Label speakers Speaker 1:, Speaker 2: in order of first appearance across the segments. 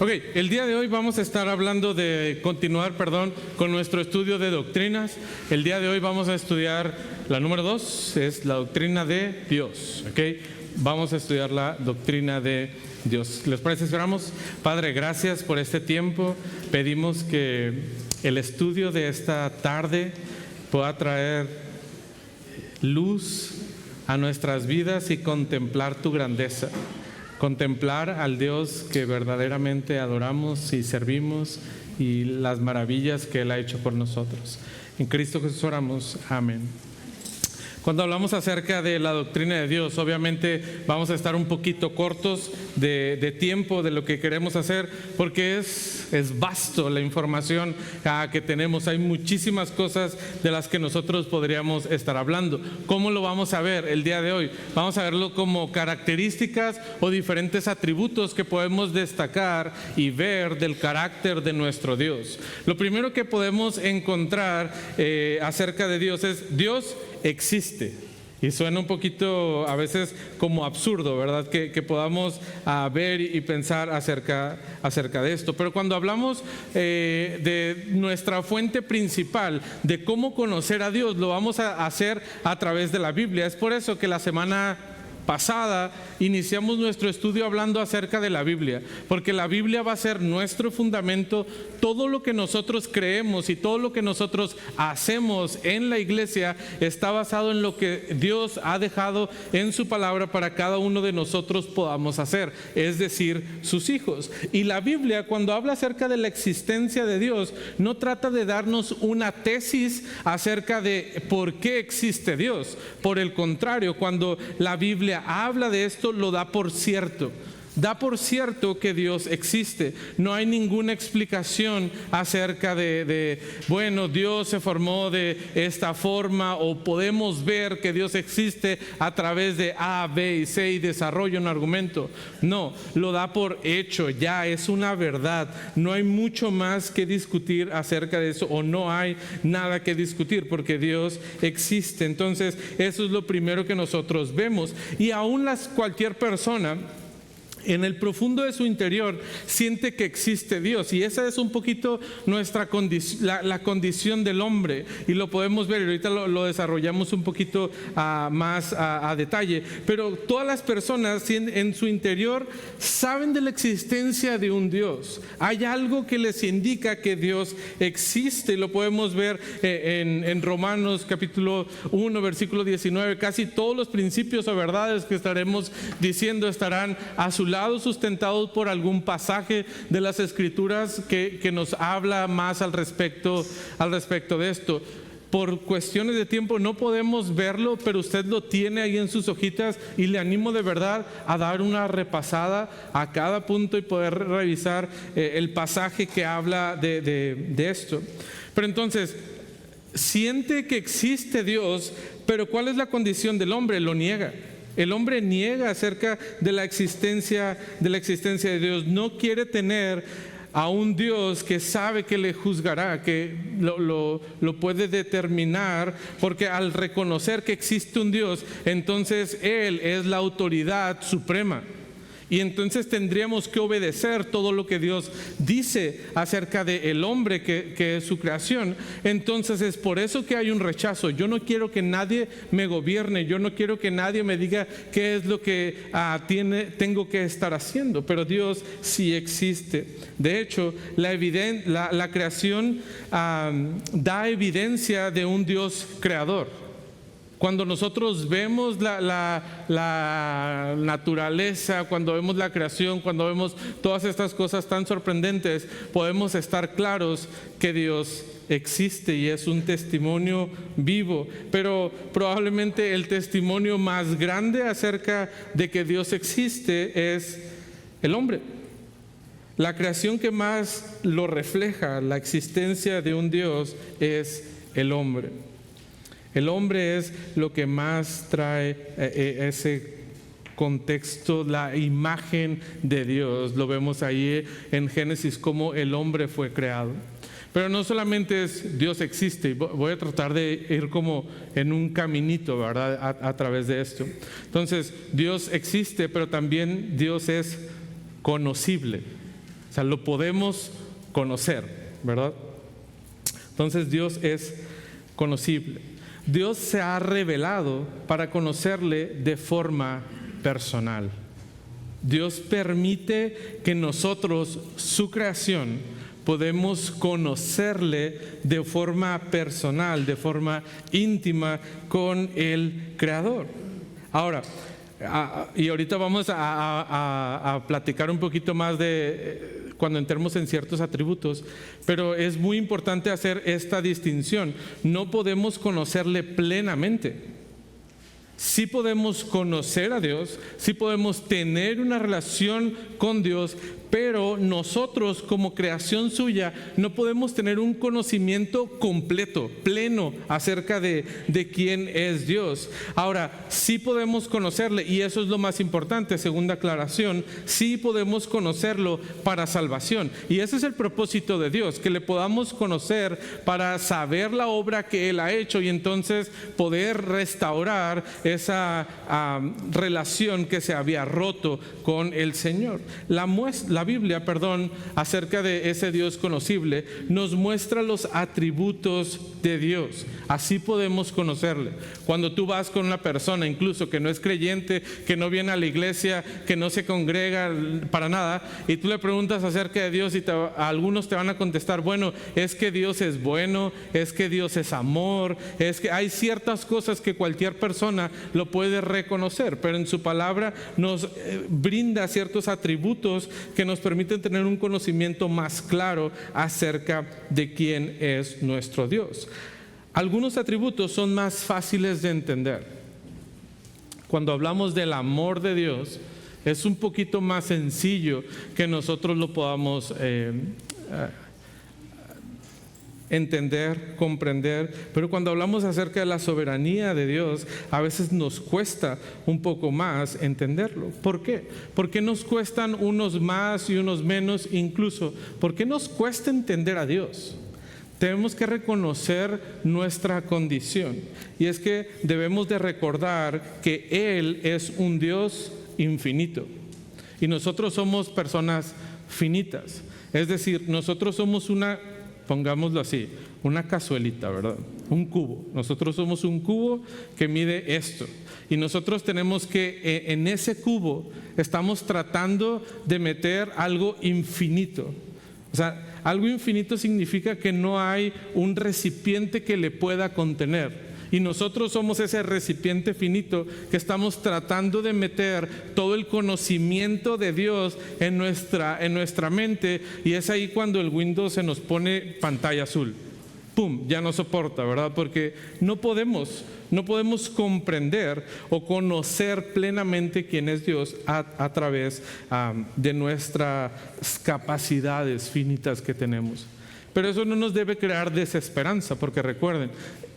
Speaker 1: Ok, el día de hoy vamos a estar hablando de continuar, con nuestro estudio de doctrinas. El día de hoy vamos a estudiar la número 2, es la doctrina de Dios. Ok, vamos a estudiar la doctrina de Dios. ¿Les parece? Esperamos. Padre, gracias por este tiempo. Pedimos que el estudio de esta tarde pueda traer luz a nuestras vidas y contemplar tu grandeza. Contemplar al Dios que verdaderamente adoramos y servimos y las maravillas que Él ha hecho por nosotros. En Cristo Jesús oramos. Amén. Cuando hablamos acerca de la doctrina de Dios, obviamente vamos a estar un poquito cortos de tiempo de lo que queremos hacer, porque es vasto la información que tenemos. Hay muchísimas cosas de las que nosotros podríamos estar hablando. ¿Cómo lo vamos a ver el día de hoy? Vamos a verlo como características o diferentes atributos que podemos destacar y ver del carácter de nuestro Dios. Lo primero que podemos encontrar acerca de Dios es: Dios existe. Y suena un poquito a veces como absurdo, ¿verdad? Que podamos ver y pensar acerca de esto. Pero cuando hablamos de nuestra fuente principal, de cómo conocer a Dios, lo vamos a hacer a través de la Biblia. Es por eso que la semana pasada iniciamos nuestro estudio hablando acerca de la Biblia, porque la Biblia va a ser nuestro fundamento. Todo lo que nosotros creemos y todo lo que nosotros hacemos en la iglesia está basado en lo que Dios ha dejado en su palabra para cada uno de nosotros podamos hacer, es decir, sus hijos. Y la Biblia, cuando habla acerca de la existencia de Dios, no trata de darnos una tesis acerca de por qué existe Dios. Por el contrario, cuando la Biblia habla de esto, lo da por cierto. Da por cierto que Dios existe. No hay ninguna explicación acerca de Dios se formó de esta forma, o podemos ver que Dios existe a través de A, B y C y desarrolla un argumento. No, lo da por hecho, ya es una verdad. No hay mucho más que discutir acerca de eso, o no hay nada que discutir porque Dios existe. Entonces, eso es lo primero que nosotros vemos. Y aún cualquier persona en el profundo de su interior siente que existe Dios, y esa es un poquito nuestra condición, la condición del hombre, y lo podemos ver, y ahorita lo desarrollamos un poquito más a detalle. Pero todas las personas en su interior saben de la existencia de un Dios. Hay algo que les indica que Dios existe, y lo podemos ver en Romanos capítulo 1 versículo 19. Casi todos los principios o verdades que estaremos diciendo estarán a su lado, sustentados por algún pasaje de las Escrituras que nos habla más al respecto de esto. Por cuestiones de tiempo no podemos verlo, pero usted lo tiene ahí en sus hojitas, y le animo de verdad a dar una repasada a cada punto y poder revisar el pasaje que habla de esto. Pero entonces, siente que existe Dios, pero ¿cuál es la condición del hombre? Lo niega. El hombre niega acerca de la existencia de Dios. No quiere tener a un Dios que sabe que le juzgará, que lo puede determinar, porque al reconocer que existe un Dios, entonces Él es la autoridad suprema. Y entonces tendríamos que obedecer todo lo que Dios dice acerca del hombre que es su creación. Entonces es por eso que hay un rechazo. Yo no quiero que nadie me gobierne, yo no quiero que nadie me diga qué es lo que tengo que estar haciendo. Pero Dios sí existe. De hecho, la creación da evidencia de un Dios creador. Cuando nosotros vemos la naturaleza, cuando vemos la creación, cuando vemos todas estas cosas tan sorprendentes, podemos estar claros que Dios existe y es un testimonio vivo. Pero probablemente el testimonio más grande acerca de que Dios existe es el hombre. La creación que más lo refleja, la existencia de un Dios, es el hombre. El hombre es lo que más trae ese contexto, la imagen de Dios. Lo vemos ahí en Génesis, cómo el hombre fue creado. Pero no solamente es Dios existe. Voy a tratar de ir como en un caminito, ¿verdad? A través de esto. Entonces, Dios existe, pero también Dios es conocible. O sea, lo podemos conocer, ¿verdad? Entonces Dios es conocible. Dios se ha revelado para conocerle de forma personal. Dios permite que nosotros, su creación, podemos conocerle de forma personal, de forma íntima con el Creador. Ahora, y ahorita vamos a platicar un poquito más de cuando entremos en ciertos atributos, pero es muy importante hacer esta distinción. No podemos conocerle plenamente. Sí podemos conocer a Dios, sí podemos tener una relación con Dios, pero nosotros como creación suya no podemos tener un conocimiento completo, pleno acerca de quién es Dios. Ahora, sí podemos conocerle, y eso es lo más importante, segunda aclaración, sí podemos conocerlo para salvación. Y ese es el propósito de Dios, que le podamos conocer para saber la obra que Él ha hecho y entonces poder restaurar esa relación que se había roto con el Señor. La Biblia, acerca de ese Dios conocible, nos muestra los atributos de Dios. Así podemos conocerle. Cuando tú vas con una persona, incluso que no es creyente, que no viene a la iglesia, que no se congrega para nada, y tú le preguntas acerca de Dios y algunos te van a contestar, bueno, es que Dios es bueno, es que Dios es amor, es que hay ciertas cosas que cualquier persona lo puede reconocer, pero en su palabra nos brinda ciertos atributos que nos permiten tener un conocimiento más claro acerca de quién es nuestro Dios. Algunos atributos son más fáciles de entender. Cuando hablamos del amor de Dios, es un poquito más sencillo que nosotros lo podamos entender, comprender, pero cuando hablamos acerca de la soberanía de Dios, a veces nos cuesta un poco más entenderlo. ¿Por qué? ¿Por qué nos cuestan unos más y unos menos incluso? ¿Por qué nos cuesta entender a Dios? Tenemos que reconocer nuestra condición, y es que debemos de recordar que Él es un Dios infinito y nosotros somos personas finitas. Es decir, nosotros somos pongámoslo así, una cazuelita, ¿verdad? Un cubo. Nosotros somos un cubo que mide esto. Y nosotros tenemos que, en ese cubo, estamos tratando de meter algo infinito. O sea, algo infinito significa que no hay un recipiente que le pueda contener. Y nosotros somos ese recipiente finito que estamos tratando de meter todo el conocimiento de Dios en nuestra mente, y es ahí cuando el Windows se nos pone pantalla azul. ¡Pum! Ya no soporta, ¿verdad? Porque no podemos comprender o conocer plenamente quién es Dios a través de nuestras capacidades finitas que tenemos. Pero eso no nos debe crear desesperanza, porque recuerden,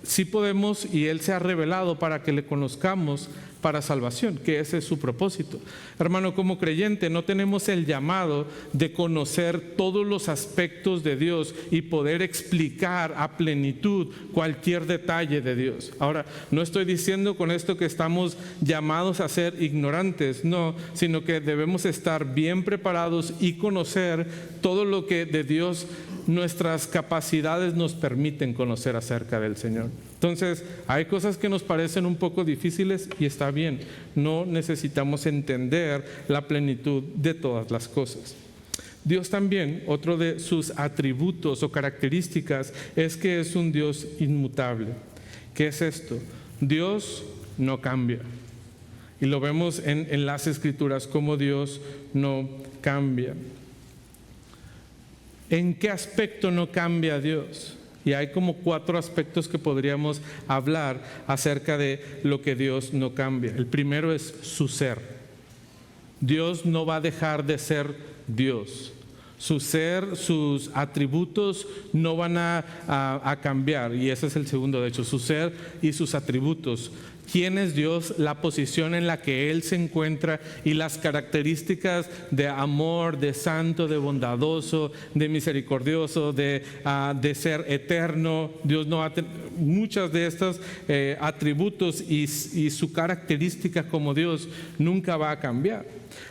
Speaker 1: sí podemos, y Él se ha revelado para que le conozcamos para salvación, que ese es su propósito. Hermano, como creyente no tenemos el llamado de conocer todos los aspectos de Dios y poder explicar a plenitud cualquier detalle de Dios. Ahora, no estoy diciendo con esto que estamos llamados a ser ignorantes, no, sino que debemos estar bien preparados y conocer todo lo que de Dios nuestras capacidades nos permiten conocer acerca del Señor. Entonces, hay cosas que nos parecen un poco difíciles y está bien. No necesitamos entender la plenitud de todas las cosas. Dios también, otro de sus atributos o características es que es un Dios inmutable. ¿Qué es esto? Dios no cambia. Y lo vemos en las Escrituras, como Dios no cambia. ¿En qué aspecto no cambia Dios? Y hay como 4 aspectos que podríamos hablar acerca de lo que Dios no cambia. El primero es su ser. Dios no va a dejar de ser Dios. Su ser, sus atributos no van a cambiar. Y ese es el segundo, de hecho, su ser y sus atributos. quién es Dios, la posición en la que Él se encuentra y las características de amor, de santo, de bondadoso, de misericordioso, de ser eterno. Dios no va a tener muchas de estos atributos y su característica como Dios nunca va a cambiar.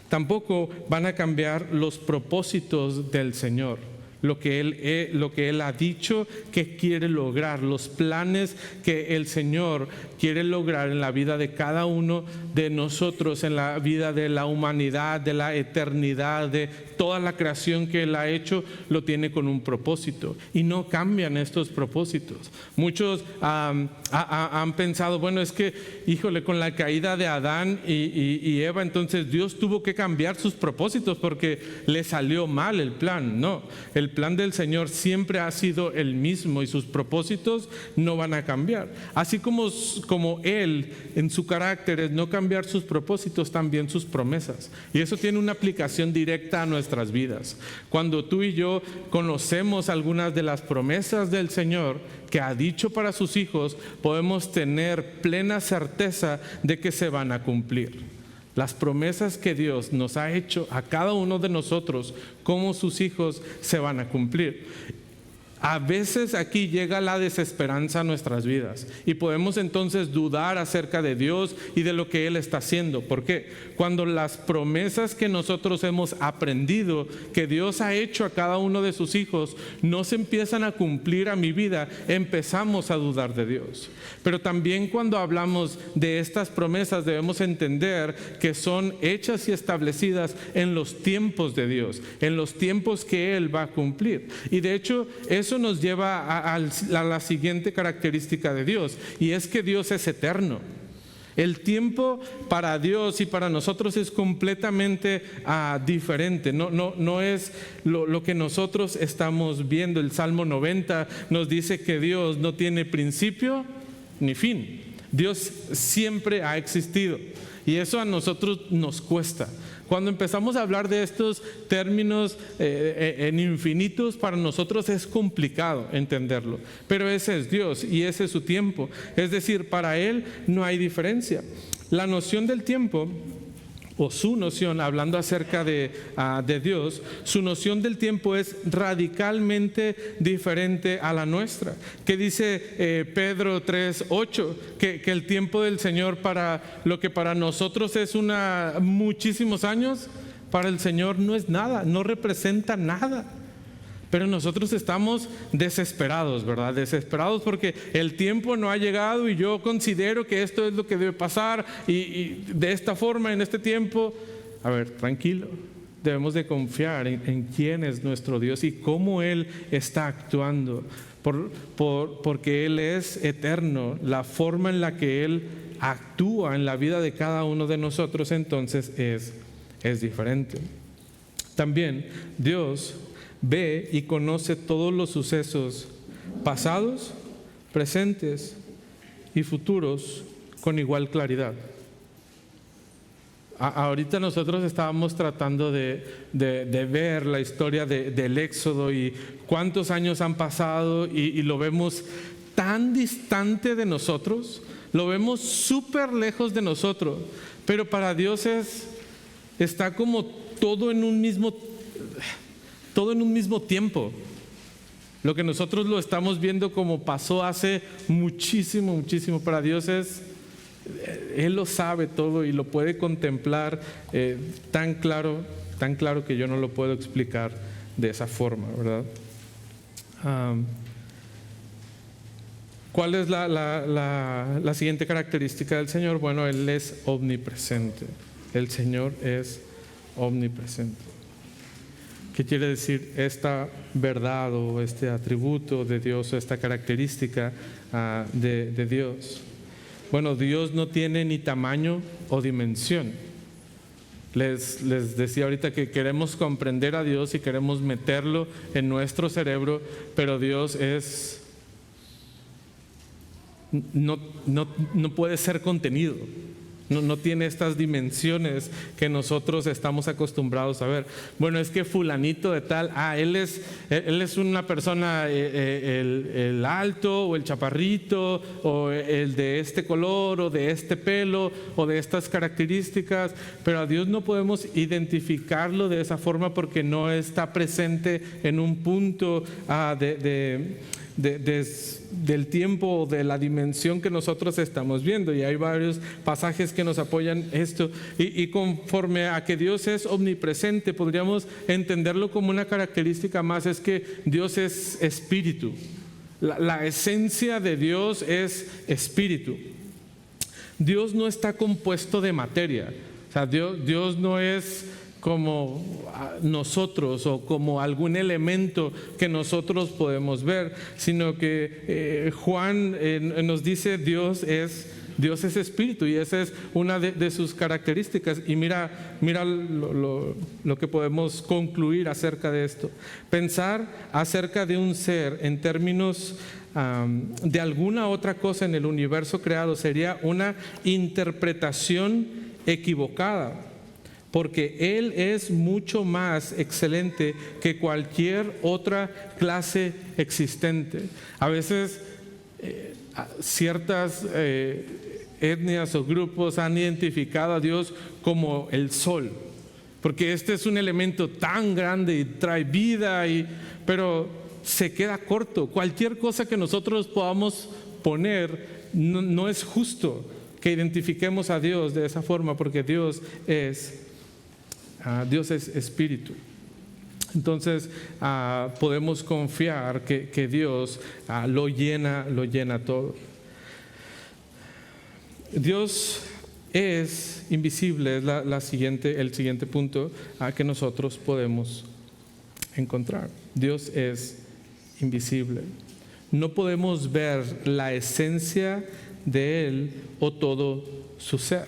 Speaker 1: Tampoco van a cambiar los propósitos del Señor. Lo que Él ha dicho que quiere lograr, los planes que el Señor quiere lograr en la vida de cada uno de nosotros, en la vida de la humanidad, de la eternidad, de toda la creación que Él ha hecho, lo tiene con un propósito y no cambian estos propósitos. Muchos han pensado, bueno, es que, híjole, con la caída de Adán y Eva, entonces Dios tuvo que cambiar sus propósitos porque le salió mal el plan. No, el plan del Señor siempre ha sido el mismo y sus propósitos no van a cambiar. Así como Él en su carácter es no cambiar sus propósitos, también sus promesas. Y eso tiene una aplicación directa a nuestras vidas. Cuando tú y yo conocemos algunas de las promesas del Señor que ha dicho para sus hijos, podemos tener plena certeza de que se van a cumplir. Las promesas que Dios nos ha hecho a cada uno de nosotros como sus hijos se van a cumplir. A veces aquí llega la desesperanza a nuestras vidas y podemos entonces dudar acerca de Dios y de lo que Él está haciendo. ¿Por qué? Cuando las promesas que nosotros hemos aprendido que Dios ha hecho a cada uno de sus hijos no se empiezan a cumplir a mi vida, empezamos a dudar de Dios. Pero también cuando hablamos de estas promesas debemos entender que son hechas y establecidas en los tiempos de Dios, en los tiempos que Él va a cumplir. Y de hecho eso nos lleva a la siguiente característica de Dios, y es que Dios es eterno. El tiempo para Dios y para nosotros es completamente diferente. No es lo que nosotros estamos viendo. El Salmo 90 nos dice que Dios no tiene principio ni fin. Dios siempre ha existido y eso a nosotros nos cuesta. Cuando empezamos a hablar de estos términos en infinitos, para nosotros es complicado entenderlo. Pero ese es Dios y ese es su tiempo. Es decir, para Él no hay diferencia. La noción del tiempo, o su noción, hablando acerca de Dios, su noción del tiempo es radicalmente diferente a la nuestra. ¿Qué dice Pedro 3:8? Que el tiempo del Señor, para lo que para nosotros es muchísimos años, para el Señor no es nada, no representa nada. Pero nosotros estamos desesperados, ¿verdad? Desesperados porque el tiempo no ha llegado y yo considero que esto es lo que debe pasar y de esta forma, en este tiempo. A ver, tranquilo. Debemos de confiar en quién es nuestro Dios y cómo Él está actuando. Porque Él es eterno. La forma en la que Él actúa en la vida de cada uno de nosotros entonces es diferente. También Dios ve y conoce todos los sucesos pasados, presentes y futuros con igual claridad. Ahorita nosotros estábamos tratando de ver la historia del Éxodo y cuántos años han pasado y lo vemos tan distante de nosotros, lo vemos súper lejos de nosotros, pero para Dios está como todo en un mismo tiempo. Lo que nosotros lo estamos viendo como pasó hace muchísimo, para Dios Él lo sabe todo y lo puede contemplar tan claro que yo no lo puedo explicar de esa forma, ¿verdad? ¿Cuál es la siguiente característica del Señor? Bueno, Él es omnipresente. El Señor es omnipresente. ¿Qué quiere decir esta verdad o este atributo de Dios o esta característica de Dios? Bueno, Dios no tiene ni tamaño o dimensión. Les decía ahorita que queremos comprender a Dios y queremos meterlo en nuestro cerebro, pero Dios no puede ser contenido. No tiene estas dimensiones que nosotros estamos acostumbrados a ver. Bueno, es que fulanito de tal, él es una persona, el alto o el chaparrito o el de este color o de este pelo o de estas características, pero a Dios no podemos identificarlo de esa forma porque no está presente en un punto del tiempo o de la dimensión que nosotros estamos viendo, y hay varios pasajes que nos apoyan esto, y conforme a que Dios es omnipresente, podríamos entenderlo como una característica más, es que Dios es espíritu. La esencia de Dios es espíritu. Dios no está compuesto de materia, o sea, Dios no es como nosotros o como algún elemento que nosotros podemos ver, sino que Juan nos dice Dios es espíritu, y esa es una de sus características. Y mira lo que podemos concluir acerca de esto. Pensar acerca de un ser en términos de alguna otra cosa en el universo creado sería una interpretación equivocada, porque Él es mucho más excelente que cualquier otra clase existente. A veces ciertas etnias o grupos han identificado a Dios como el sol, porque este es un elemento tan grande y trae vida, pero se queda corto. Cualquier cosa que nosotros podamos poner, no es justo que identifiquemos a Dios de esa forma, porque Dios es espíritu. Entonces podemos confiar que Dios lo llena todo. Dios es invisible, es el siguiente punto que nosotros podemos encontrar. Dios es invisible. No podemos ver la esencia de Él o todo su ser.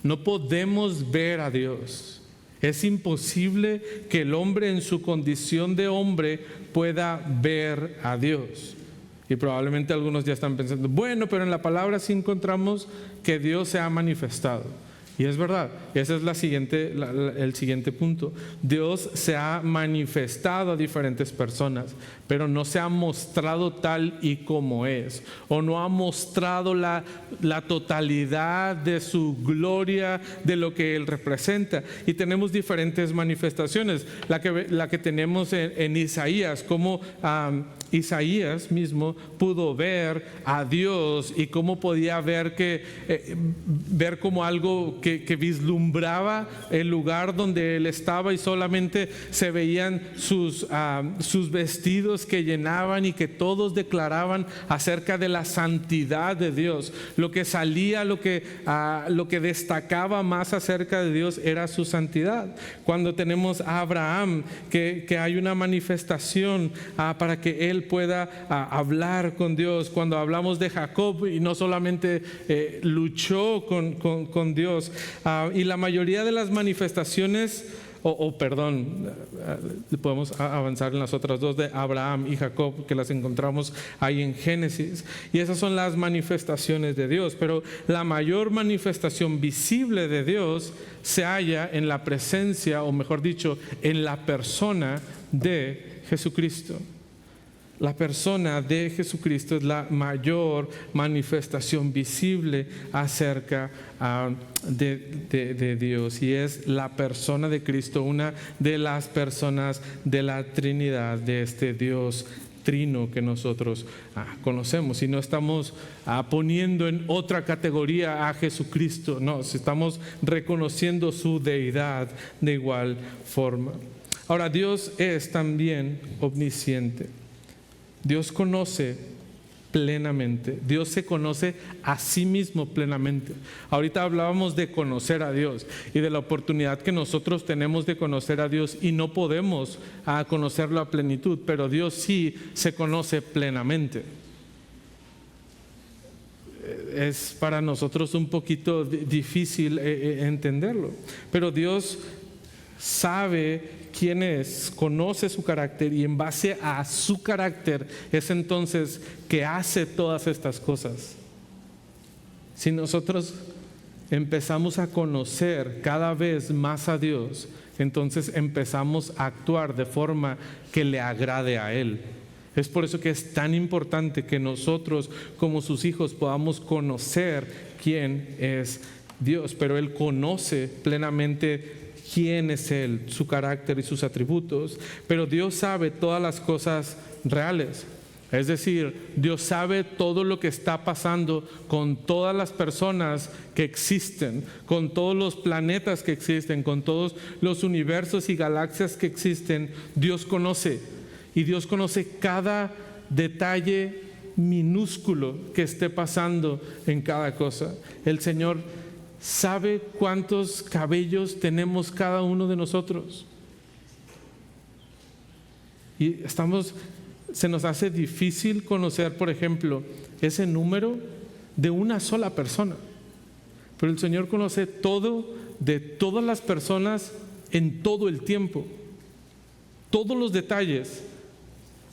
Speaker 1: No podemos ver a Dios. Es imposible que el hombre en su condición de hombre pueda ver a Dios. Y probablemente algunos ya están pensando, bueno, pero en la palabra sí encontramos que Dios se ha manifestado. Y es verdad, ese es el siguiente punto. Dios se ha manifestado a diferentes personas, pero no se ha mostrado tal y como es, o no ha mostrado la totalidad de su gloria, de lo que Él representa. Y tenemos diferentes manifestaciones, la que tenemos en Isaías, como Isaías mismo pudo ver a Dios y cómo podía ver como algo que vislumbraba el lugar donde Él estaba, y solamente se veían sus vestidos que llenaban y que todos declaraban acerca de la santidad de Dios. Lo que salía, lo que destacaba más acerca de Dios era su santidad. Cuando tenemos a Abraham, que hay una manifestación para que él pueda hablar con Dios. Cuando hablamos de Jacob, y no solamente luchó con Dios, y la mayoría de las manifestaciones, podemos avanzar en las otras dos de Abraham y Jacob, que las encontramos ahí en Génesis, y esas son las manifestaciones de Dios. Pero la mayor manifestación visible de Dios se halla en la presencia, o mejor dicho, en la persona de Jesucristo. La persona de Jesucristo es la mayor manifestación visible acerca de Dios, y es la persona de Cristo, una de las personas de la Trinidad, de este Dios trino que nosotros conocemos. Y no estamos poniendo en otra categoría a Jesucristo, no, estamos reconociendo su deidad de igual forma. Ahora, Dios es también omnisciente. Dios conoce plenamente. Dios se conoce a sí mismo plenamente. Ahorita hablábamos de conocer a Dios y de la oportunidad que nosotros tenemos de conocer a Dios, y no podemos conocerlo a plenitud, pero Dios sí se conoce plenamente. Es para nosotros un poquito difícil entenderlo, pero Dios sabe quién es, conoce su carácter, y en base a su carácter es entonces que hace todas estas cosas. Si nosotros empezamos a conocer cada vez más a Dios, entonces empezamos a actuar de forma que le agrade a Él. Es por eso que es tan importante que nosotros como sus hijos podamos conocer quién es Dios, pero Él conoce plenamente quién es Él, su carácter y sus atributos, pero Dios sabe todas las cosas reales. Es decir, Dios sabe todo lo que está pasando con todas las personas que existen, con todos los planetas que existen, con todos los universos y galaxias que existen. Dios conoce, y Dios conoce cada detalle minúsculo que esté pasando en cada cosa. El Señor sabe cuántos cabellos tenemos cada uno de nosotros. Y se nos hace difícil conocer, por ejemplo, ese número de una sola persona. Pero el Señor conoce todo de todas las personas en todo el tiempo. Todos los detalles,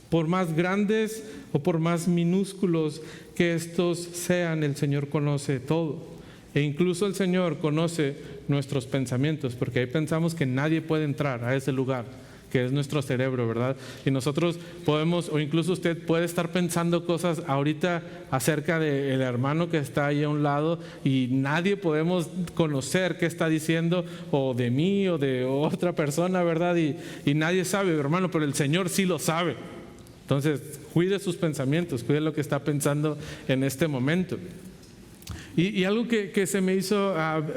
Speaker 1: por más grandes o por más minúsculos que estos sean, el Señor conoce todo. E incluso el Señor conoce nuestros pensamientos, porque ahí pensamos que nadie puede entrar a ese lugar, que es nuestro cerebro, ¿verdad? Y nosotros podemos, o incluso usted puede estar pensando cosas ahorita acerca del hermano que está ahí a un lado, y nadie podemos conocer qué está diciendo, o de mí o de otra persona, ¿verdad? Y nadie sabe, hermano, pero el Señor sí lo sabe. Entonces, cuide sus pensamientos, cuide lo que está pensando en este momento. Y algo que se me hizo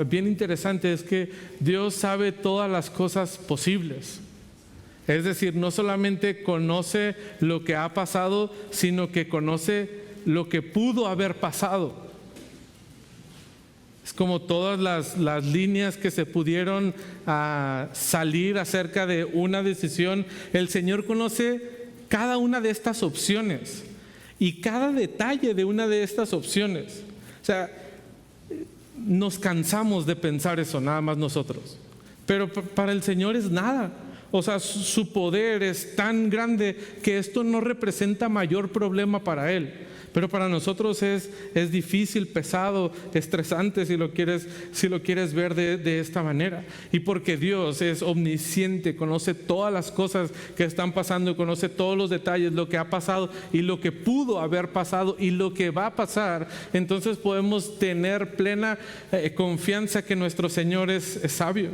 Speaker 1: bien interesante es que Dios sabe todas las cosas posibles. Es decir, no solamente conoce lo que ha pasado, sino que conoce lo que pudo haber pasado. Es como todas las líneas que se pudieron salir acerca de una decisión. El Señor conoce cada una de estas opciones y cada detalle de una de estas opciones. O sea, nos cansamos de pensar eso, nada más nosotros. Pero para el Señor es nada. O sea, su poder es tan grande que esto no representa mayor problema para Él. Pero para nosotros es difícil, pesado, estresante, si lo quieres ver de esta manera. Y porque Dios es omnisciente, conoce todas las cosas que están pasando, conoce todos los detalles, lo que ha pasado y lo que pudo haber pasado y lo que va a pasar, entonces podemos tener plena confianza que nuestro Señor es sabio.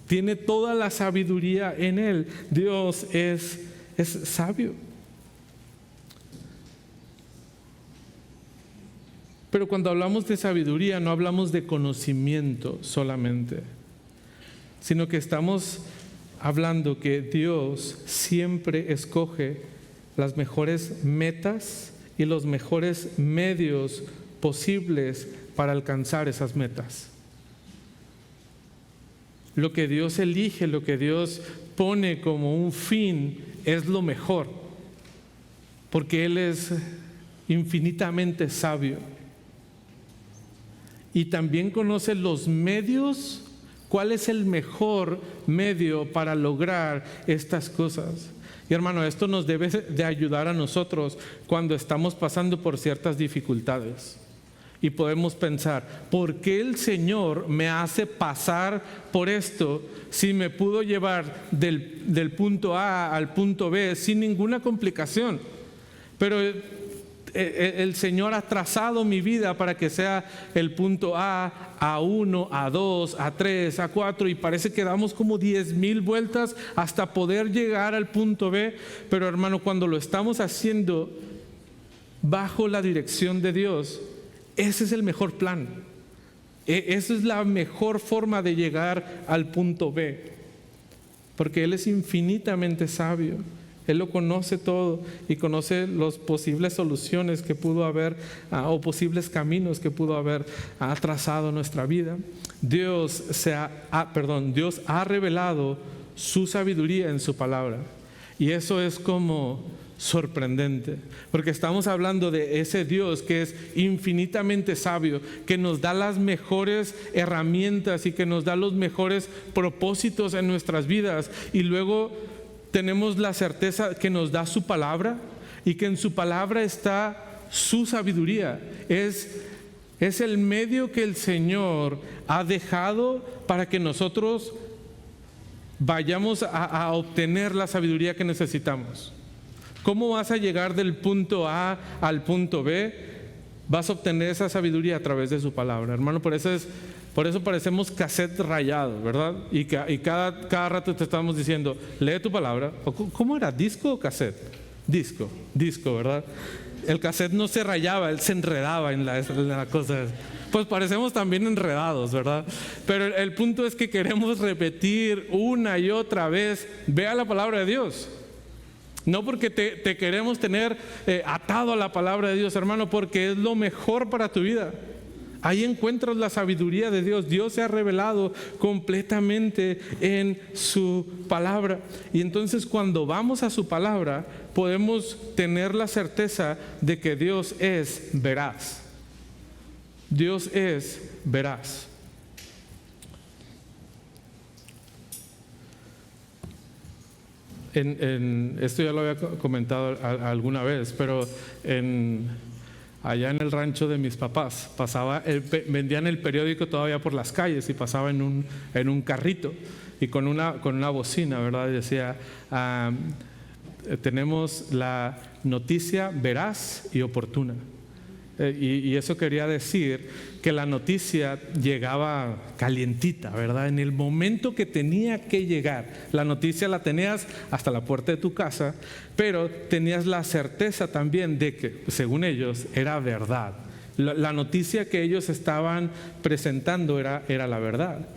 Speaker 1: Tiene toda la sabiduría en Él. Dios es sabio. Pero cuando hablamos de sabiduría, no hablamos de conocimiento solamente, sino que estamos hablando que Dios siempre escoge las mejores metas y los mejores medios posibles para alcanzar esas metas. Lo que Dios elige, lo que Dios pone como un fin, es lo mejor, porque Él es infinitamente sabio. Y también conoce los medios, cuál es el mejor medio para lograr estas cosas. Y hermano, esto nos debe de ayudar a nosotros cuando estamos pasando por ciertas dificultades. Y podemos pensar, ¿por qué el Señor me hace pasar por esto si me pudo llevar del punto A al punto B sin ninguna complicación? Pero el Señor ha trazado mi vida para que sea el punto A, A1, A2, A3, A4, y parece que damos como 10,000 vueltas hasta poder llegar al punto B. Pero hermano, cuando lo estamos haciendo bajo la dirección de Dios, ese es el mejor plan. Esa es la mejor forma de llegar al punto B, porque Él es infinitamente sabio. Él lo conoce todo y conoce las posibles soluciones que pudo haber o posibles caminos que pudo haber trazado nuestra vida. Dios ha revelado su sabiduría en su palabra, y eso es como sorprendente, porque estamos hablando de ese Dios que es infinitamente sabio, que nos da las mejores herramientas y que nos da los mejores propósitos en nuestras vidas, y luego tenemos la certeza que nos da su palabra y que en su palabra está su sabiduría. Es Es el medio que el Señor ha dejado para que nosotros vayamos a obtener la sabiduría que necesitamos. ¿Cómo vas a llegar del punto A al punto B? Vas a obtener esa sabiduría a través de su palabra, hermano. Por eso parecemos cassette rayado, ¿verdad? Y cada rato te estamos diciendo, lee tu palabra. ¿Cómo era? ¿Disco o cassette? Disco, ¿verdad? El cassette no se rayaba, él se enredaba en la cosa. Pues parecemos también enredados, ¿verdad? Pero el punto es que queremos repetir una y otra vez, vea la palabra de Dios. No porque te queremos tener atado a la palabra de Dios, hermano, porque es lo mejor para tu vida. Ahí encuentras la sabiduría de Dios. Dios se ha revelado completamente en su palabra. Y entonces cuando vamos a su palabra, podemos tener la certeza de que Dios es veraz. Dios es veraz. Esto ya lo había comentado alguna vez, pero allá en el rancho de mis papás vendían el periódico todavía por las calles y pasaba en un carrito y con una bocina, ¿verdad? Y decía, tenemos la noticia veraz y oportuna. Y eso quería decir que la noticia llegaba calientita, ¿verdad? En el momento que tenía que llegar. La noticia la tenías hasta la puerta de tu casa, pero tenías la certeza también de que, según ellos, era verdad. La noticia que ellos estaban presentando era la verdad.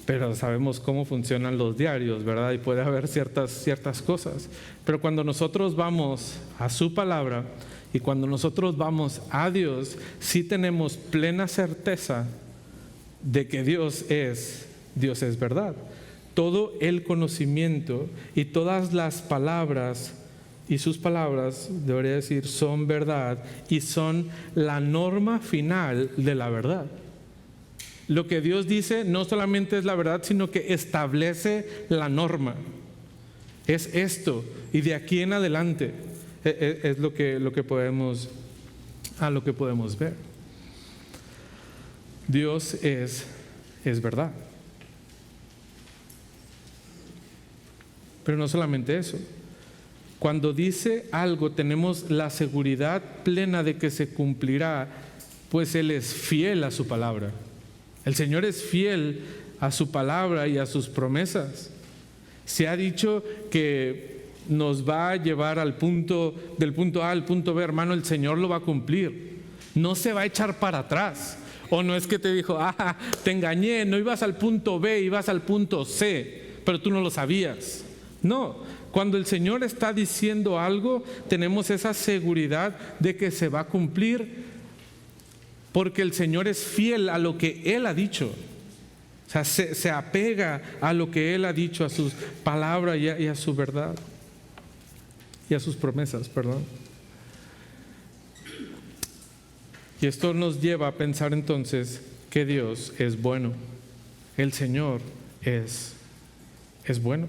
Speaker 1: Pero sabemos cómo funcionan los diarios, ¿verdad? Y puede haber ciertas cosas. Pero cuando nosotros vamos a su palabra, y cuando nosotros vamos a Dios, sí tenemos plena certeza de que Dios es verdad. Todo el conocimiento y todas las palabras, y sus palabras, debería decir, son verdad y son la norma final de la verdad. Lo que Dios dice no solamente es la verdad, sino que establece la norma. Es esto, y de aquí en adelante es lo que podemos ver. Dios es verdad. Pero no solamente eso. Cuando dice algo tenemos la seguridad plena de que se cumplirá, pues Él es fiel a su palabra. El Señor es fiel a su palabra y a sus promesas. Se ha dicho que nos va a llevar del punto A al punto B, hermano, el Señor lo va a cumplir. No se va a echar para atrás. O no es que te dijo, te engañé, no ibas al punto B, ibas al punto C, pero tú no lo sabías. No, cuando el Señor está diciendo algo, tenemos esa seguridad de que se va a cumplir, porque el Señor es fiel a lo que Él ha dicho. O sea, se apega a lo que Él ha dicho, a sus palabras y a su verdad. Y a sus promesas, perdón. Y esto nos lleva a pensar entonces que Dios es bueno. El Señor es bueno.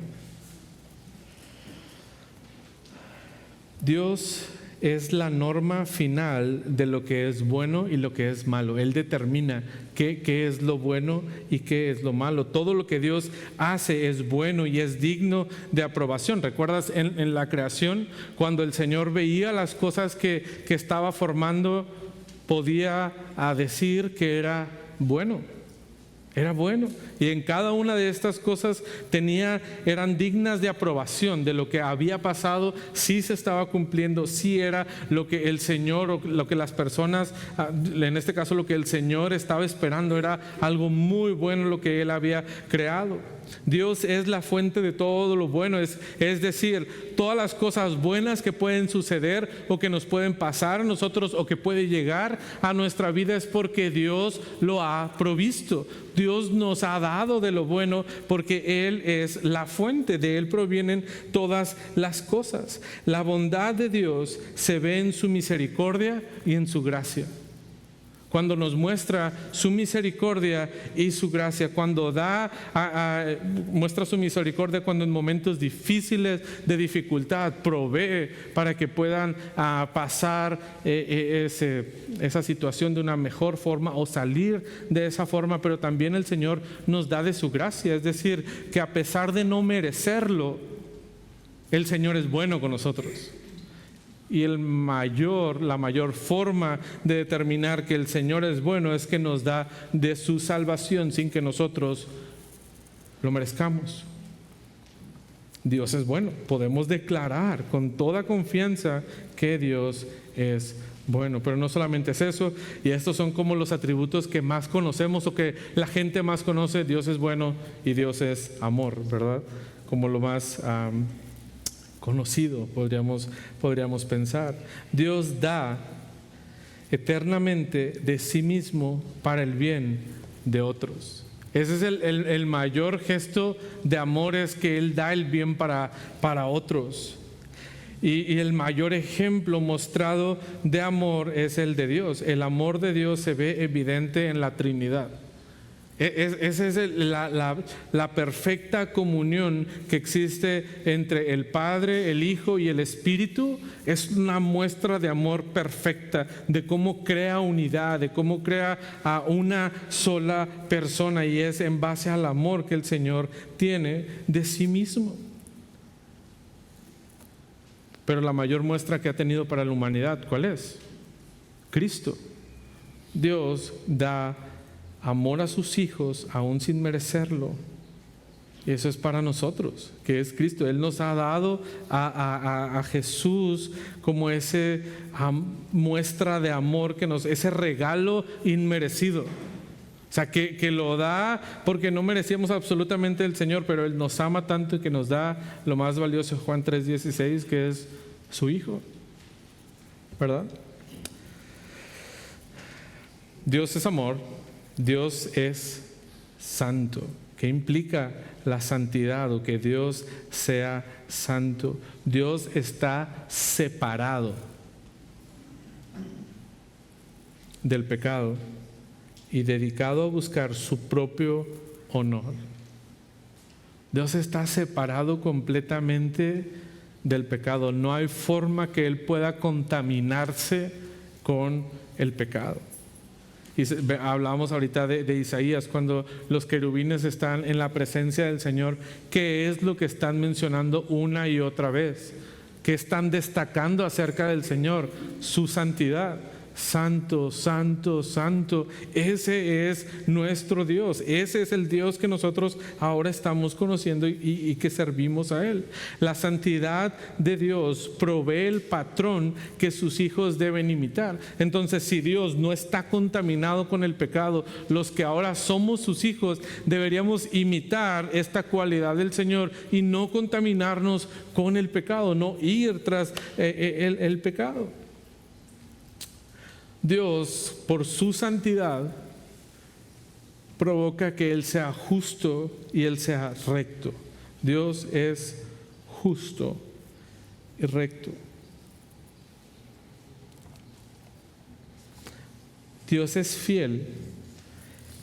Speaker 1: Dios es la norma final de lo que es bueno y lo que es malo. Él determina qué es lo bueno y qué es lo malo. Todo lo que Dios hace es bueno y es digno de aprobación. ¿Recuerdas en la creación, cuando el Señor veía las cosas que estaba formando, podía decir que era bueno? Era bueno, y en cada una de estas cosas eran dignas de aprobación de lo que había pasado, sí se estaba cumpliendo, sí era lo que el Señor, o lo que las personas, en este caso lo que el Señor estaba esperando, era algo muy bueno lo que Él había creado. Dios es la fuente de todo lo bueno, es decir, todas las cosas buenas que pueden suceder o que nos pueden pasar a nosotros o que puede llegar a nuestra vida es porque Dios lo ha provisto. Dios nos ha dado de lo bueno porque Él es la fuente, de Él provienen todas las cosas. La bondad de Dios se ve en su misericordia y en su gracia. cuando nos muestra su misericordia y su gracia, cuando muestra su misericordia cuando en momentos difíciles de dificultad provee para que puedan pasar esa situación de una mejor forma o salir de esa forma, pero también el Señor nos da de su gracia, es decir, que a pesar de no merecerlo, el Señor es bueno con nosotros. Y la mayor forma de determinar que el Señor es bueno es que nos da de su salvación sin que nosotros lo merezcamos. Dios es bueno. Podemos declarar con toda confianza que Dios es bueno. Pero no solamente es eso, y estos son como los atributos que más conocemos o que la gente más conoce. Dios es bueno y Dios es amor, ¿verdad? Como lo más conocido, podríamos pensar. Dios da eternamente de sí mismo para el bien de otros. Ese es el mayor gesto de amor, es que Él da el bien para otros. Y el mayor ejemplo mostrado de amor es el de Dios. El amor de Dios se ve evidente en la Trinidad. Esa es la perfecta comunión que existe entre el Padre, el Hijo y el Espíritu. Es una muestra de amor perfecta, de cómo crea unidad, de cómo crea a una sola persona, y es en base al amor que el Señor tiene de sí mismo. Pero la mayor muestra que ha tenido para la humanidad, ¿cuál es? Cristo. Dios da amor a sus hijos aún sin merecerlo. Y eso es para nosotros, que es Cristo. Él nos ha dado a Jesús como ese muestra de amor, ese regalo inmerecido. O sea, que lo da porque no merecíamos absolutamente el Señor, pero Él nos ama tanto y que nos da lo más valioso, Juan 3:16, que es su Hijo, ¿verdad? Dios es amor. Dios es santo. ¿Qué implica la santidad o que Dios sea santo? Dios está separado del pecado y dedicado a buscar su propio honor. Dios está separado completamente del pecado. No hay forma que Él pueda contaminarse con el pecado. Y hablábamos ahorita de Isaías, cuando los querubines están en la presencia del Señor, ¿qué es lo que están mencionando una y otra vez? ¿Qué están destacando acerca del Señor? Su santidad. Santo, santo, santo. Ese es nuestro Dios. Ese es el Dios que nosotros ahora estamos conociendo y que servimos a Él. La santidad de Dios provee el patrón que sus hijos deben imitar. Entonces, si Dios no está contaminado con el pecado, los que ahora somos sus hijos deberíamos imitar esta cualidad del Señor y no contaminarnos con el pecado, no ir tras el pecado. Dios, por su santidad, provoca que Él sea justo y Él sea recto. Dios es justo y recto. Dios es fiel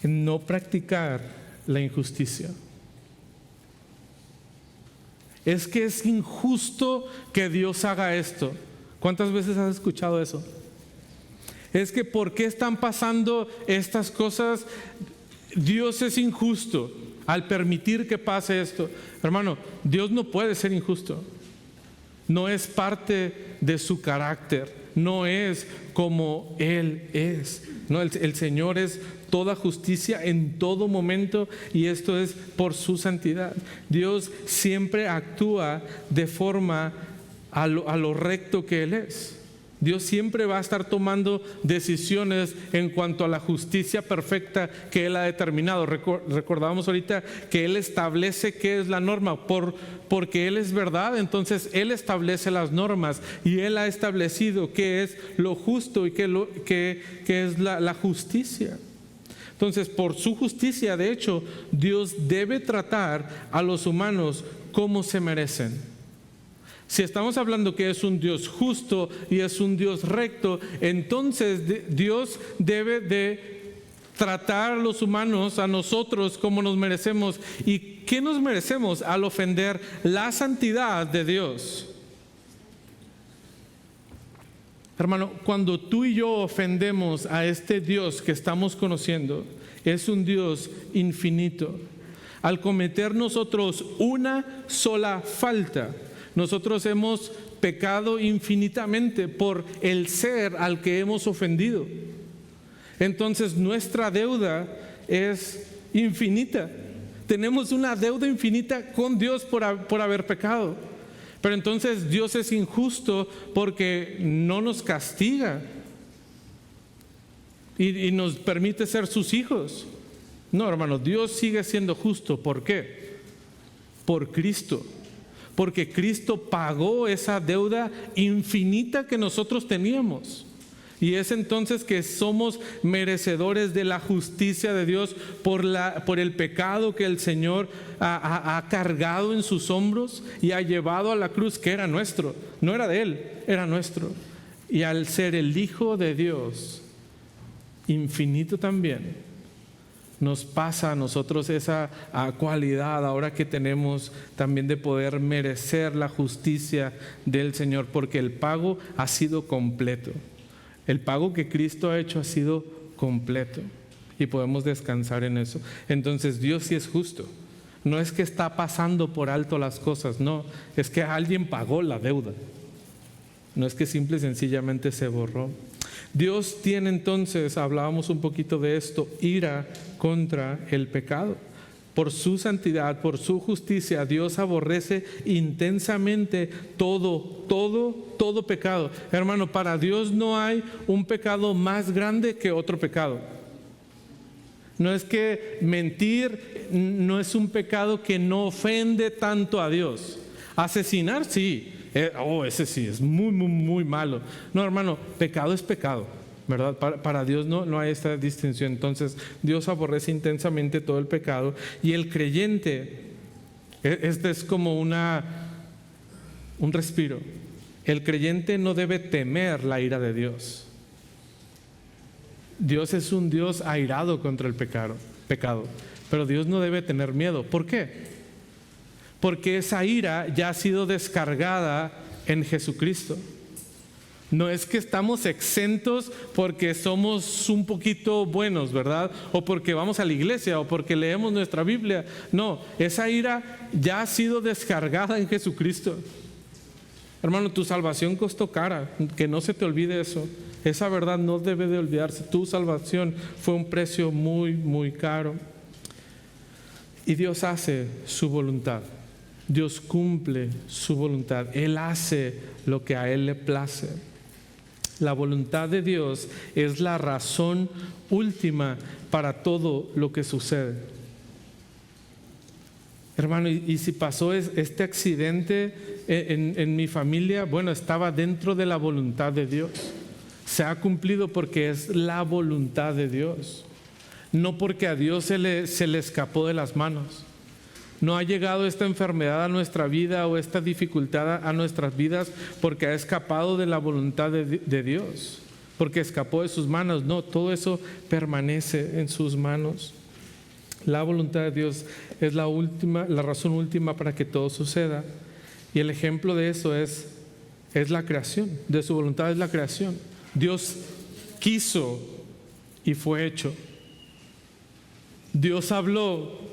Speaker 1: en no practicar la injusticia. Es que es injusto que Dios haga esto. ¿Cuántas veces has escuchado eso? Es que ¿por qué están pasando estas cosas? Dios es injusto al permitir que pase esto. Hermano, Dios no puede ser injusto. No es parte de su carácter. No es como Él es. No, el Señor es toda justicia en todo momento, y esto es por su santidad. Dios siempre actúa de forma a lo recto que Él es. Dios siempre va a estar tomando decisiones en cuanto a la justicia perfecta que Él ha determinado. Recordábamos ahorita que Él establece qué es la norma. Porque Él es verdad, entonces Él establece las normas y Él ha establecido qué es lo justo y qué es la justicia. Entonces, por su justicia, de hecho, Dios debe tratar a los humanos como se merecen. Si estamos hablando que es un Dios justo y es un Dios recto, entonces Dios debe de tratar a los humanos, a nosotros, como nos merecemos. ¿Y qué nos merecemos al ofender la santidad de Dios? Hermano, cuando tú y yo ofendemos a este Dios que estamos conociendo, es un Dios infinito. Al cometer nosotros una sola falta, nosotros hemos pecado infinitamente por el ser al que hemos ofendido. Entonces nuestra deuda es infinita. Tenemos una deuda infinita con Dios por haber pecado. Pero entonces Dios es injusto porque no nos castiga y nos permite ser sus hijos. No, hermano, Dios sigue siendo justo. ¿Por qué? Por Cristo. Porque Cristo pagó esa deuda infinita que nosotros teníamos. Y es entonces que somos merecedores de la justicia de Dios por el pecado que el Señor ha cargado en sus hombros y ha llevado a la cruz, que era nuestro. No era de Él, era nuestro. Y al ser el Hijo de Dios, infinito también, nos pasa a nosotros esa cualidad ahora que tenemos también de poder merecer la justicia del Señor, porque el pago ha sido completo. El pago que Cristo ha hecho ha sido completo y podemos descansar en eso. Entonces Dios sí es justo. No es que está pasando por alto las cosas, no, es que alguien pagó la deuda. No es que simple y sencillamente se borró. Dios tiene entonces, hablábamos un poquito de esto, ira contra el pecado. Por su santidad, por su justicia, Dios aborrece intensamente todo pecado. Hermano, para Dios no hay un pecado más grande que otro pecado. No es que mentir no es un pecado que no ofende tanto a Dios. Asesinar, sí. Ese sí, es muy malo. No, hermano, pecado es pecado, ¿verdad? Para Dios no hay esta distinción. Entonces Dios aborrece intensamente todo el pecado. Y el creyente, este es como un respiro. El creyente no debe temer la ira de Dios. Dios es un Dios airado contra el pecado, pero Dios no debe tener miedo. ¿Por qué? Porque esa ira ya ha sido descargada en Jesucristo. No es que estamos exentos porque somos un poquito buenos, ¿verdad? O porque vamos a la iglesia o porque leemos nuestra Biblia. No, esa ira ya ha sido descargada en Jesucristo. Hermano, tu salvación costó cara, que no se te olvide eso. Esa verdad no debe de olvidarse. Tu salvación fue un precio muy caro. Y Dios hace su voluntad. Dios cumple su voluntad. Él hace lo que a Él le place. La voluntad de Dios es la razón última para todo lo que sucede. Hermano, y si pasó este accidente en mi familia, bueno, estaba dentro de la voluntad de Dios. Se ha cumplido porque es la voluntad de Dios. No porque a Dios se le escapó de las manos. No ha llegado esta enfermedad a nuestra vida o esta dificultad a nuestras vidas porque ha escapado de la voluntad de Dios, porque escapó de sus manos. No, todo eso permanece en sus manos. La voluntad de Dios es la razón última para que todo suceda. Y el ejemplo de eso es la creación. De su voluntad es la creación. Dios quiso y fue hecho. Dios habló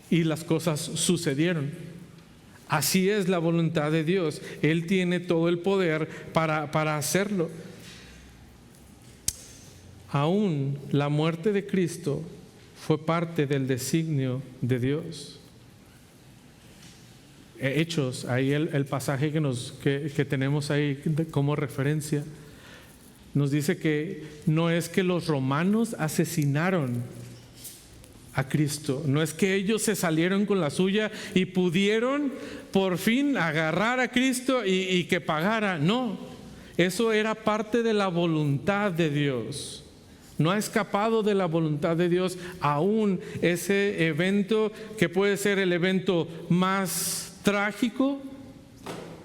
Speaker 1: y las cosas sucedieron. Así es la voluntad de Dios. Él tiene todo el poder para hacerlo. Aún la muerte de Cristo fue parte del designio de Dios. Hechos, ahí el pasaje que tenemos ahí como referencia, nos dice que no es que los romanos asesinaron a Cristo, no es que ellos se salieron con la suya y pudieron por fin agarrar a Cristo y que pagara. No, eso era parte de la voluntad de Dios. No ha escapado de la voluntad de Dios aún ese evento que puede ser el evento más trágico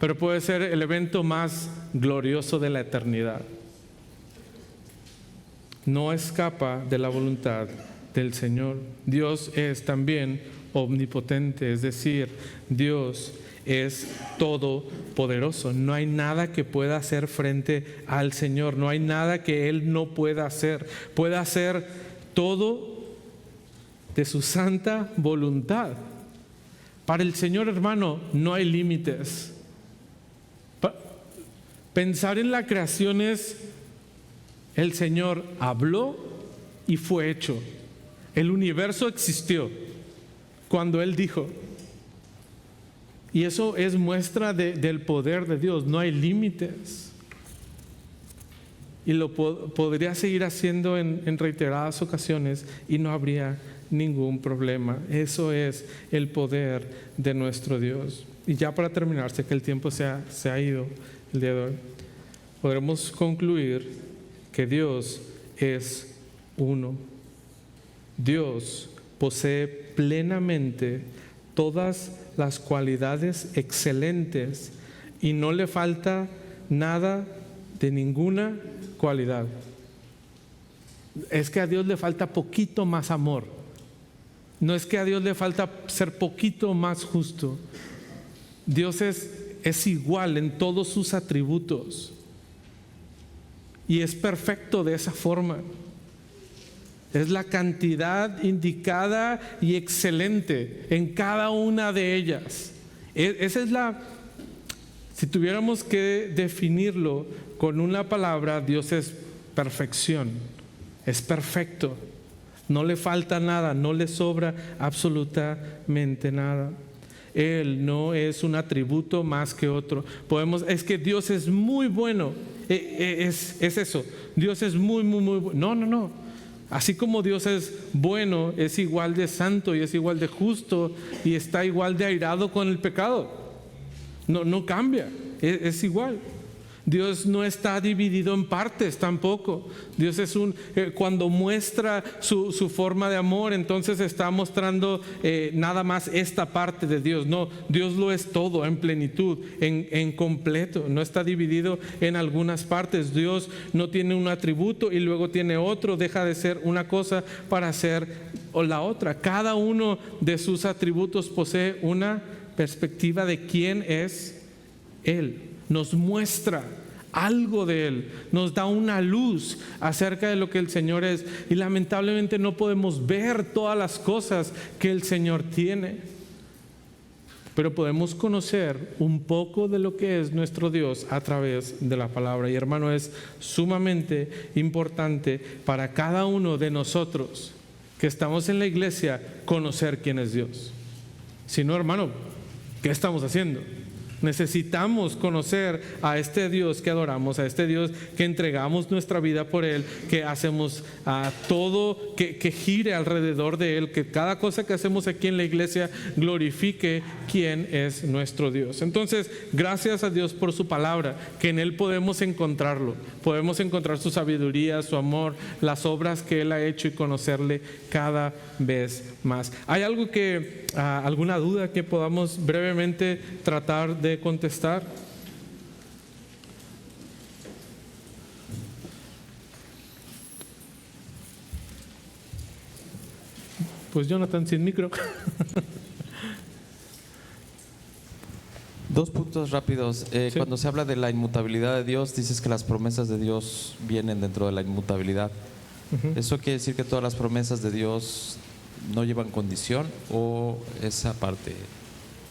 Speaker 1: pero puede ser el evento más glorioso de la eternidad. No escapa de la voluntad del Señor. Dios es también omnipotente, es decir, Dios es todopoderoso. No hay nada que pueda hacer frente al Señor, no hay nada que Él no pueda hacer. Puede hacer todo de su santa voluntad. Para el Señor, hermano, no hay límites. Pensar en la creación es: el Señor habló y fue hecho. El universo existió cuando Él dijo. Y eso es muestra del poder de Dios. No hay límites. Y lo podría seguir haciendo en reiteradas ocasiones y no habría ningún problema. Eso es el poder de nuestro Dios. Y ya para terminar, sé que el tiempo se ha ido el día de hoy, podremos concluir que Dios es uno. Dios posee plenamente todas las cualidades excelentes y no le falta nada de ninguna cualidad. Es que a Dios le falta poquito más amor. No es que a Dios le falta ser poquito más justo. Dios es igual en todos sus atributos y es perfecto de esa forma. Es la cantidad indicada y excelente en cada una de ellas. Esa es si tuviéramos que definirlo con una palabra, Dios es perfección, es perfecto. No le falta nada, no le sobra absolutamente nada. Él no es un atributo más que otro. Es que Dios es muy bueno. Es eso. Dios es muy, muy, muy bueno. No. Así como Dios es bueno, es igual de santo y es igual de justo y está igual de airado con el pecado. No cambia, es igual. Dios no está dividido en partes tampoco. Dios es cuando muestra su forma de amor, entonces está mostrando nada más esta parte de Dios. No, Dios lo es todo en plenitud, en completo. No está dividido en algunas partes. Dios no tiene un atributo y luego tiene otro, deja de ser una cosa para ser la otra. Cada uno de sus atributos posee una perspectiva de quién es Él. Nos muestra algo de Él, nos da una luz acerca de lo que el Señor es, y lamentablemente no podemos ver todas las cosas que el Señor tiene, pero podemos conocer un poco de lo que es nuestro Dios a través de la palabra. Y hermano, es sumamente importante para cada uno de nosotros que estamos en la iglesia conocer quién es Dios. Si no, hermano, ¿qué estamos haciendo? Necesitamos conocer a este Dios que adoramos, a este Dios que entregamos nuestra vida por Él, que hacemos todo que gire alrededor de Él, que cada cosa que hacemos aquí en la iglesia glorifique quién es nuestro Dios. Entonces, gracias a Dios por su palabra, que en Él podemos encontrarlo, podemos encontrar su sabiduría, su amor, las obras que Él ha hecho y conocerle cada vez más. ¿Hay alguna duda que podamos brevemente tratar de contestar? Pues Jonathan, sin micro.
Speaker 2: Dos puntos rápidos.
Speaker 1: Sí.
Speaker 2: Cuando se habla de la inmutabilidad de Dios, dices que las promesas de Dios vienen dentro de la inmutabilidad. ¿Eso quiere decir que todas las promesas de Dios no llevan condición o esa parte?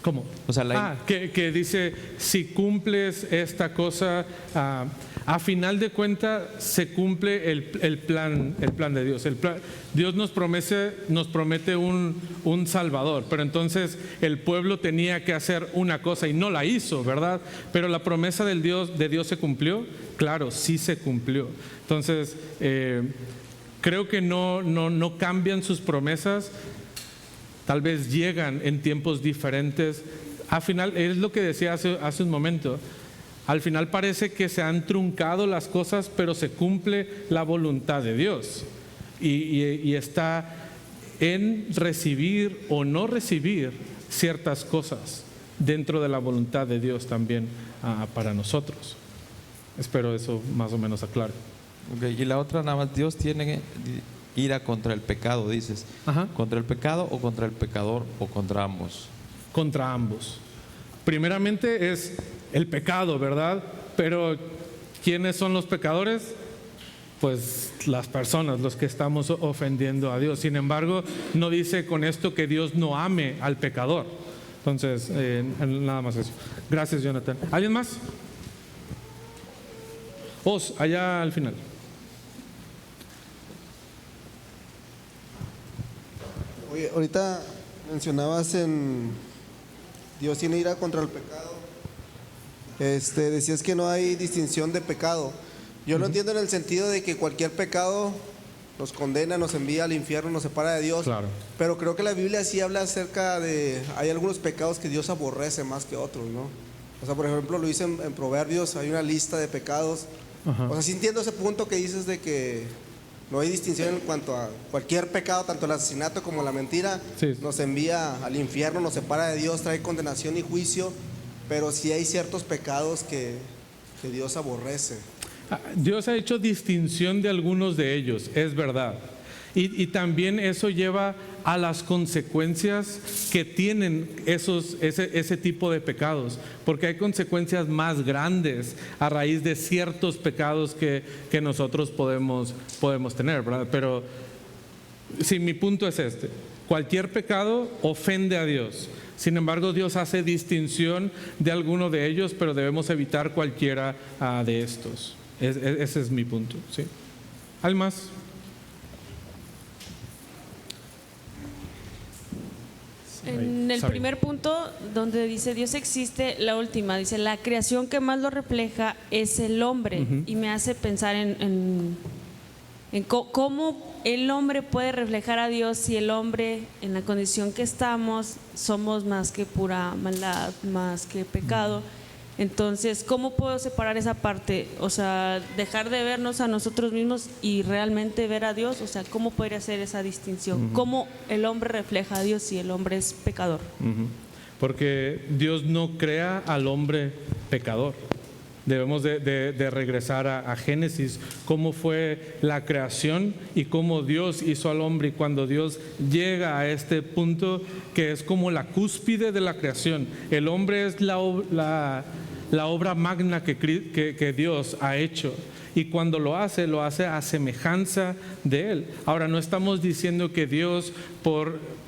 Speaker 1: ¿Cómo?
Speaker 2: O sea,
Speaker 1: que dice, si cumples esta cosa, a final de cuentas se cumple el plan de Dios. Dios nos promete un Salvador, pero entonces el pueblo tenía que hacer una cosa y no la hizo, ¿verdad? Pero la promesa de Dios se cumplió. Claro, sí se cumplió. Entonces, creo que no cambian sus promesas. Tal vez llegan en tiempos diferentes. Al final, es lo que decía hace un momento. Al final parece que se han truncado las cosas, pero se cumple la voluntad de Dios. Y está en recibir o no recibir ciertas cosas. dentro de la voluntad de Dios también para nosotros. Espero eso más o menos aclare.
Speaker 2: Okay, y la otra nada más, Dios tiene ira contra el pecado, dices.
Speaker 1: Ajá.
Speaker 2: ¿Contra el pecado o contra el pecador o contra ambos?
Speaker 1: Contra ambos. Primeramente es el pecado, ¿verdad? Pero ¿quiénes son los pecadores? Pues las personas, los que estamos ofendiendo a Dios. Sin embargo, no dice con esto que Dios no ame al pecador. Entonces, nada más eso. Gracias, Jonathan. ¿Alguien más? Allá al final.
Speaker 3: Oye, ahorita mencionabas en Dios tiene ira contra el pecado. Decías que no hay distinción de pecado. Yo lo entiendo en el sentido de que cualquier pecado nos condena, nos envía al infierno, nos separa de Dios.
Speaker 1: Claro.
Speaker 3: Pero creo que la Biblia sí habla acerca de, hay algunos pecados que Dios aborrece más que otros, ¿no? O sea, por ejemplo, lo dice en Proverbios, hay una lista de pecados.
Speaker 1: Ajá.
Speaker 3: O sea, sí entiendo ese punto que dices de que no hay distinción en cuanto a cualquier pecado, tanto el asesinato como la mentira.
Speaker 1: Sí.
Speaker 3: Nos envía al infierno, nos separa de Dios, trae condenación y juicio, pero sí hay ciertos pecados que Dios aborrece.
Speaker 1: Dios ha hecho distinción de algunos de ellos, es verdad. Y también eso lleva a las consecuencias que tienen ese tipo de pecados, porque hay consecuencias más grandes a raíz de ciertos pecados que nosotros podemos tener, ¿verdad? Pero sí, mi punto es este: cualquier pecado ofende a Dios. Sin embargo, Dios hace distinción de alguno de ellos, pero debemos evitar cualquiera de estos. Ese es mi punto, ¿sí? ¿Alguien más?
Speaker 4: En el primer punto, donde dice Dios existe, la última, dice la creación que más lo refleja es el hombre. Y me hace pensar en cómo el hombre puede reflejar a Dios si el hombre, en la condición que estamos, somos más que pura maldad, más que pecado. Entonces, ¿cómo puedo separar esa parte? O sea, dejar de vernos a nosotros mismos y realmente ver a Dios. O sea, ¿cómo podría hacer esa distinción? ¿Cómo el hombre refleja a Dios si el hombre es pecador?
Speaker 1: Porque Dios no crea al hombre pecador. Debemos de regresar a Génesis, cómo fue la creación y cómo Dios hizo al hombre. Y cuando Dios llega a este punto que es como la cúspide de la creación, el hombre es la obra magna que Dios ha hecho. Y cuando lo hace a semejanza de Él. Ahora, no estamos diciendo que Dios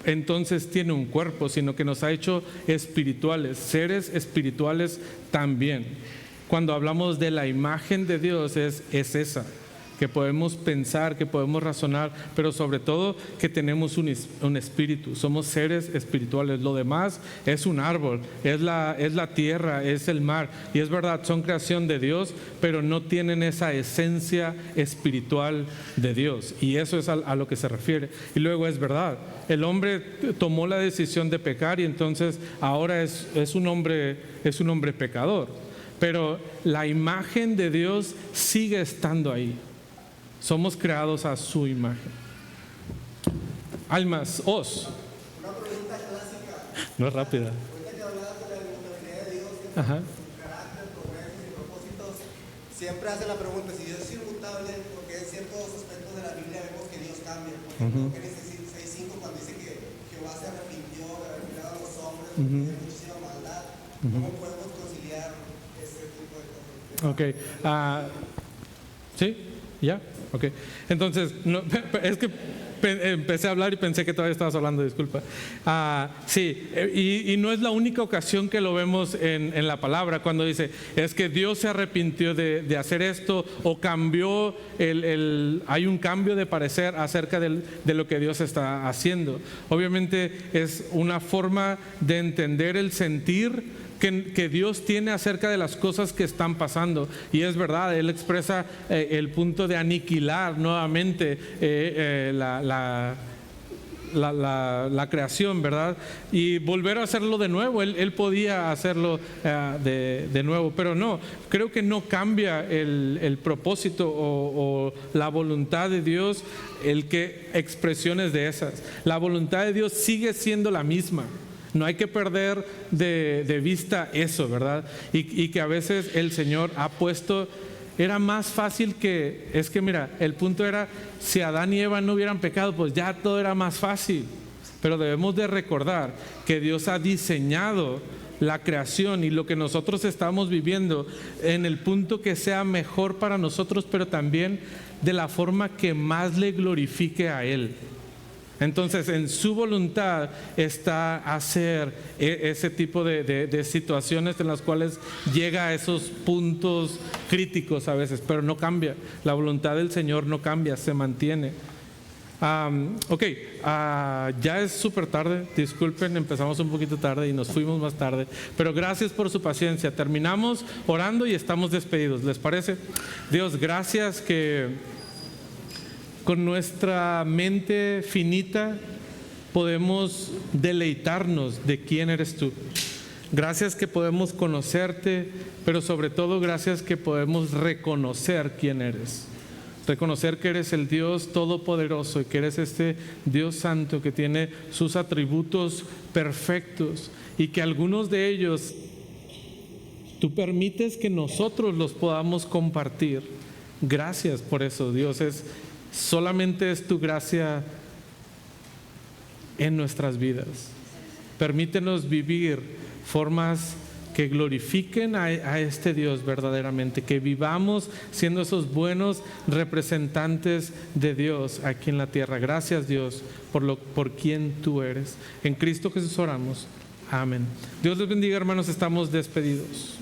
Speaker 1: entonces tiene un cuerpo, sino que nos ha hecho espirituales, seres espirituales también. Cuando hablamos de la imagen de Dios es esa, que podemos pensar, que podemos razonar, pero sobre todo que tenemos un espíritu, somos seres espirituales. Lo demás es un árbol, es la tierra, es el mar, y es verdad, son creación de Dios, pero no tienen esa esencia espiritual de Dios, y eso es a lo que se refiere. Y luego es verdad, el hombre tomó la decisión de pecar y entonces ahora es un hombre pecador. Pero la imagen de Dios sigue estando ahí. Somos creados a su imagen. Almas,
Speaker 3: Una pregunta clásica.
Speaker 1: No es rápida.
Speaker 3: Ahorita que hablabas de la inmutabilidad de Dios, que
Speaker 1: Ajá.
Speaker 3: su carácter, progresos y propósitos, siempre hacen la pregunta, si Dios es inmutable, porque en ciertos aspectos de la Biblia vemos que Dios cambia. Por ejemplo, Génesis 6:5, cuando dice que Jehová se arrepintió de haber creado a los hombres, porque tiene muchísima maldad. ¿Cómo podemos conciliar ese tipo de cosas?
Speaker 1: Ok. ¿Sí? ¿Ya? Ok. Entonces, es que empecé a hablar y pensé que todavía estabas hablando, disculpa. Sí, y no es la única ocasión que lo vemos en la palabra, cuando dice, es que Dios se arrepintió de hacer esto, o cambió, hay un cambio de parecer acerca de lo que Dios está haciendo. Obviamente es una forma de entender el sentir que Dios tiene acerca de las cosas que están pasando. Y es verdad, Él expresa el punto de aniquilar nuevamente la creación, ¿verdad? Y volver a hacerlo de nuevo. Él podía hacerlo de nuevo, pero no, creo que no cambia el propósito o la voluntad de Dios, expresiones de esas. La voluntad de Dios sigue siendo la misma. No hay que perder de vista eso, ¿verdad? Y que a veces el Señor ha puesto, era más fácil mira, el punto era, si Adán y Eva no hubieran pecado, pues ya todo era más fácil. Pero debemos de recordar que Dios ha diseñado la creación y lo que nosotros estamos viviendo en el punto que sea mejor para nosotros, pero también de la forma que más le glorifique a Él. Entonces, en su voluntad está hacer ese tipo de situaciones en las cuales llega a esos puntos críticos a veces, pero no cambia. La voluntad del Señor no cambia, se mantiene. Ya es súper tarde, disculpen, empezamos un poquito tarde y nos fuimos más tarde, pero gracias por su paciencia. Terminamos orando y estamos despedidos, ¿les parece? Dios, gracias que con nuestra mente finita podemos deleitarnos de quién eres tú. Gracias que podemos conocerte, pero sobre todo gracias que podemos reconocer quién eres. Reconocer que eres el Dios todopoderoso y que eres este Dios santo que tiene sus atributos perfectos y que algunos de ellos tú permites que nosotros los podamos compartir. Gracias por eso, Dios. Solamente es tu gracia en nuestras vidas. Permítenos vivir formas que glorifiquen a este Dios verdaderamente, que vivamos siendo esos buenos representantes de Dios aquí en la tierra. Gracias, Dios, por quien tú eres. En Cristo Jesús oramos. Amén. Dios les bendiga, hermanos, estamos despedidos.